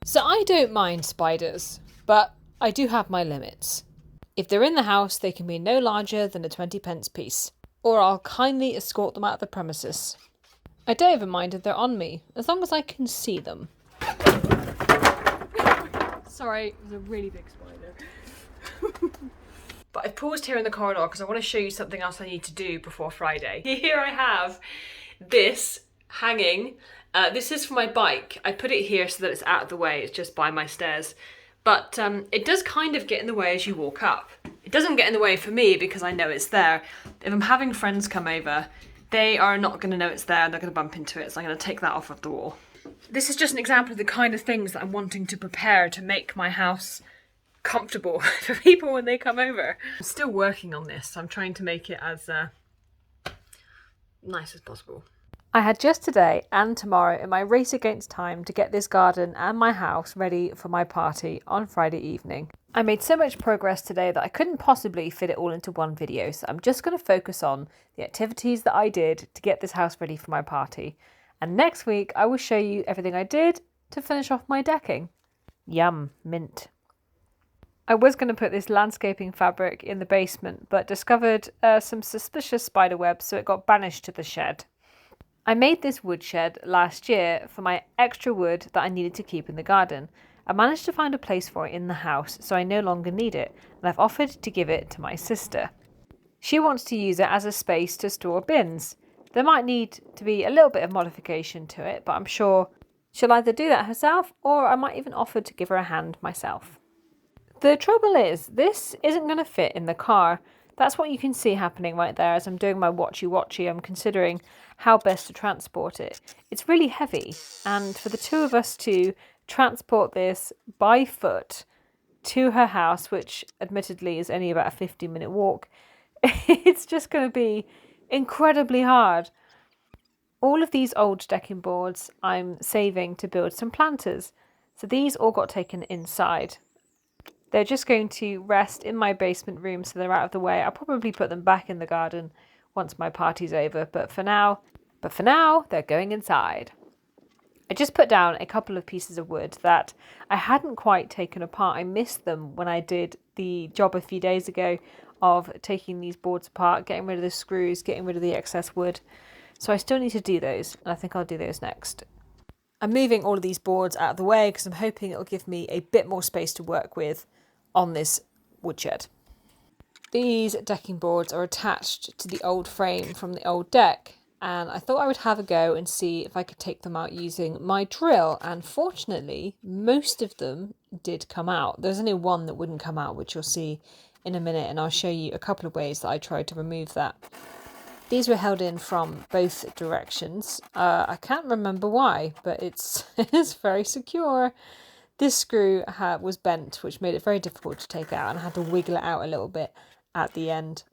So I don't mind spiders, but I do have my limits. If they're in the house, they can be no larger than a 20p piece, or I'll kindly escort them out of the premises. I don't even mind if they're on me, as long as I can see them. Sorry, it was a really big spider. But I paused here in the corridor because I want to show you something else I need to do before Friday. Here I have this hanging. This is for my bike. I put it here so that it's out of the way. It's just by my stairs. But it does kind of get in the way as you walk up. It doesn't get in the way for me because I know it's there. If I'm having friends come over, they are not going to know it's there and they're going to bump into it. So I'm going to take that off of the wall. This is just an example of the kind of things that I'm wanting to prepare to make my house comfortable for people when they come over. I'm still working on this. So I'm trying to make it as nice as possible. I had just today and tomorrow in my race against time to get this garden and my house ready for my party on Friday evening. I made so much progress today that I couldn't possibly fit it all into one video, so I'm just going to focus on the activities that I did to get this house ready for my party. And next week I will show you everything I did to finish off my decking. Yum, mint. I was going to put this landscaping fabric in the basement, but discovered some suspicious spider webs, so it got banished to the shed. I made this woodshed last year for my extra wood that I needed to keep in the garden. I managed to find a place for it in the house, so I no longer need it, and I've offered to give it to my sister. She wants to use it as a space to store bins. There might need to be a little bit of modification to it, but I'm sure she'll either do that herself, or I might even offer to give her a hand myself. The trouble is, this isn't going to fit in the car. That's what you can see happening right there as I'm doing my watchy. I'm considering how best to transport it. It's really heavy, and for the two of us to transport this by foot to her house, which admittedly is only about a 15-minute walk, it's just going to be incredibly hard. All of these old decking boards I'm saving to build some planters. So these all got taken inside. They're just going to rest in my basement room so they're out of the way. I'll probably put them back in the garden once my party's over, but for now, they're going inside. I just put down a couple of pieces of wood that I hadn't quite taken apart. I missed them when I did the job a few days ago of taking these boards apart, getting rid of the screws, getting rid of the excess wood. So I still need to do those, and I think I'll do those next. I'm moving all of these boards out of the way because I'm hoping it'll give me a bit more space to work with on this woodshed. These decking boards are attached to the old frame from the old deck, and I thought I would have a go and see if I could take them out using my drill, and fortunately most of them did come out. There's only one that wouldn't come out, which you'll see in a minute, and I'll show you a couple of ways that I tried to remove that. These were held in from both directions. I can't remember why, but it's very secure. This screw was bent, which made it very difficult to take out, and I had to wiggle it out a little bit at the end.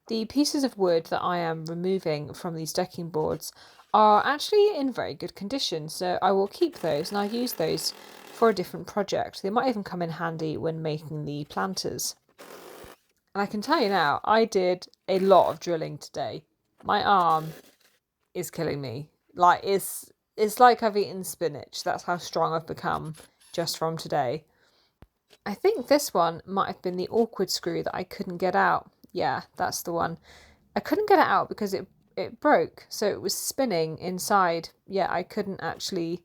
The pieces of wood that I am removing from these decking boards are actually in very good condition, so I will keep those and I'll use those for a different project. They might even come in handy when making the planters. And I can tell you now, I did a lot of drilling today. My arm is killing me. Like, it's like I've eaten spinach. That's how strong I've become just from today. I think this one might have been the awkward screw that I couldn't get out. Yeah, that's the one. I couldn't get it out because it broke, so it was spinning inside. Yeah, I couldn't actually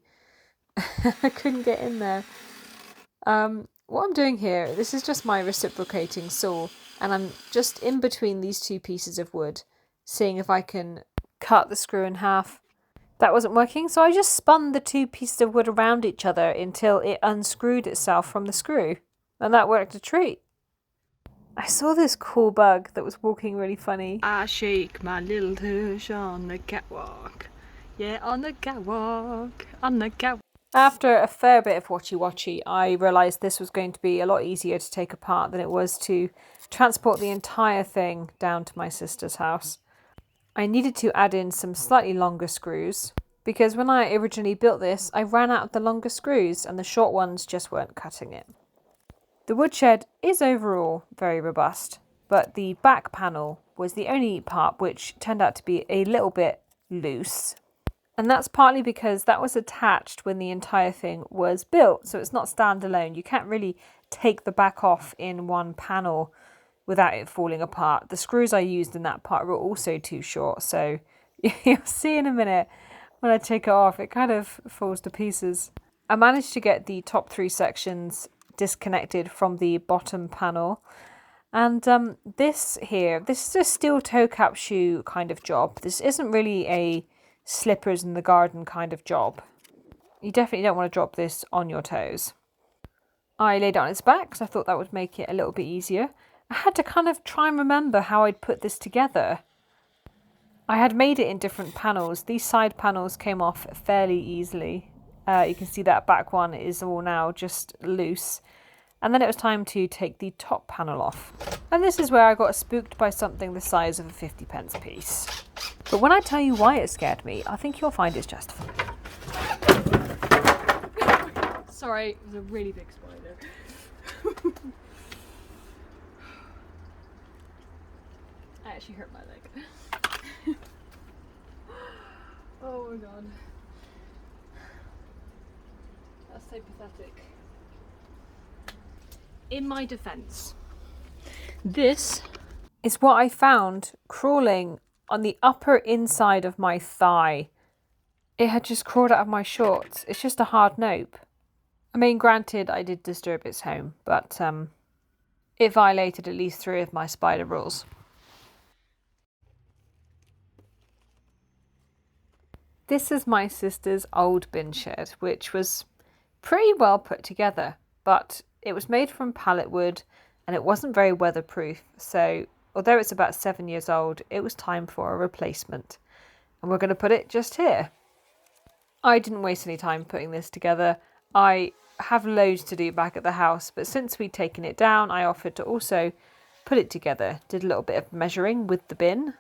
I couldn't get in there. What I'm doing here, this is just my reciprocating saw, and I'm just in between these two pieces of wood, seeing if I can cut the screw in half. That wasn't working, so I just spun the two pieces of wood around each other until it unscrewed itself from the screw, and that worked a treat. I saw this cool bug that was walking really funny. I shake my little tush on the catwalk. Yeah, on the catwalk, on the catwalk. After a fair bit of watchy, I realised this was going to be a lot easier to take apart than it was to transport the entire thing down to my sister's house. I needed to add in some slightly longer screws because when I originally built this, I ran out of the longer screws and the short ones just weren't cutting it. The woodshed is overall very robust, but the back panel was the only part which turned out to be a little bit loose. And that's partly because that was attached when the entire thing was built. So it's not standalone. You can't really take the back off in one panel without it falling apart. The screws I used in that part were also too short. So you'll see in a minute when I take it off, it kind of falls to pieces. I managed to get the top 3 sections disconnected from the bottom panel. And this is a steel toe cap shoe kind of job. This isn't really a slippers in the garden kind of job. You definitely don't want to drop this on your toes. I laid it on its back because I thought that would make it a little bit easier. I had to kind of try and remember how I'd put this together. I had made it in different panels. These side panels came off fairly easily. You can see that back one is all now just loose. And then it was time to take the top panel off. And this is where I got spooked by something the size of a 50p piece. But when I tell you why it scared me, I think you'll find it's justified. Sorry, it was a really big spider. I actually hurt my leg. Oh my god. That's so pathetic. In my defense, this is what I found crawling on the upper inside of my thigh. It had just crawled out of my shorts. It's just a hard nope. I mean, granted, I did disturb its home, but it violated at least 3 of my spider rules. This is my sister's old bin shed, which was pretty well put together, but it was made from pallet wood and it wasn't very weatherproof. So although it's about 7 years old, it was time for a replacement. And we're going to put it just here. I didn't waste any time putting this together. I have loads to do back at the house, but since we'd taken it down, I offered to also put it together. Did a little bit of measuring with the bin.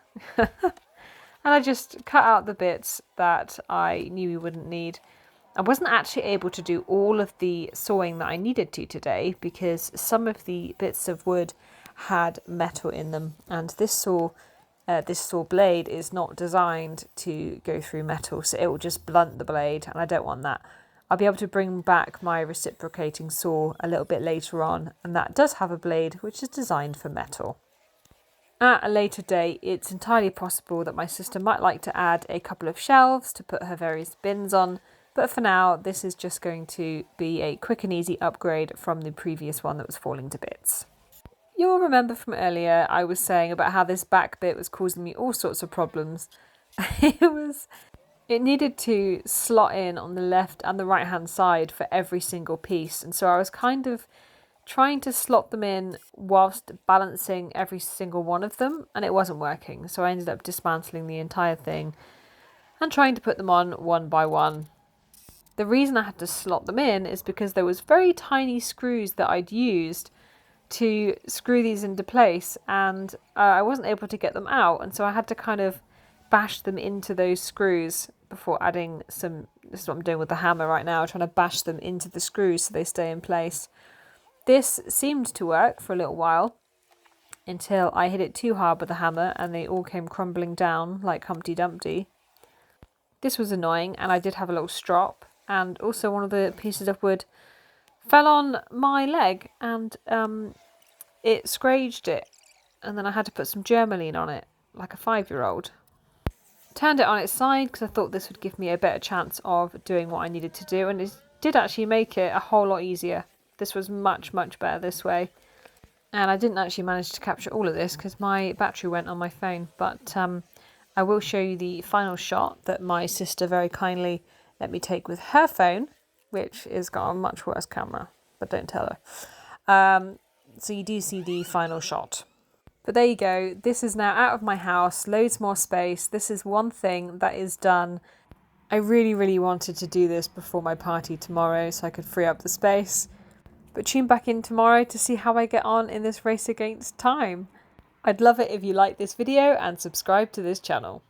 And I just cut out the bits that I knew we wouldn't need. I wasn't actually able to do all of the sawing that I needed to today because some of the bits of wood had metal in them, and this saw blade is not designed to go through metal, so it will just blunt the blade, and I don't want that. I'll be able to bring back my reciprocating saw a little bit later on, and that does have a blade which is designed for metal. At a later date, it's entirely possible that my sister might like to add a couple of shelves to put her various bins on. But for now, this is just going to be a quick and easy upgrade from the previous one that was falling to bits. You'll remember from earlier, I was saying about how this back bit was causing me all sorts of problems. It needed to slot in on the left and the right hand side for every single piece. And so I was kind of trying to slot them in whilst balancing every single one of them, and it wasn't working. So I ended up dismantling the entire thing and trying to put them on one by one. The reason I had to slot them in is because there was very tiny screws that I'd used to screw these into place, and I wasn't able to get them out, and so I had to kind of bash them into those screws before adding some. This is what I'm doing with the hammer right now, trying to bash them into the screws so they stay in place. This seemed to work for a little while until I hit it too hard with the hammer and they all came crumbling down like Humpty Dumpty. This was annoying, and I did have a little strop, and also one of the pieces of wood fell on my leg and it scraged it, and then I had to put some Germaline on it like a 5-year-old. Turned it on its side because I thought this would give me a better chance of doing what I needed to do, and it did actually make it a whole lot easier. This was much better this way, and I didn't actually manage to capture all of this because my battery went on my phone, but I will show you the final shot that my sister very kindly let me take with her phone, which has got a much worse camera, but don't tell her. So you do see the final shot. But there you go. This is now out of my house, loads more space. This is one thing that is done. I really wanted to do this before my party tomorrow so I could free up the space. But tune back in tomorrow to see how I get on in this race against time. I'd love it if you like this video and subscribe to this channel.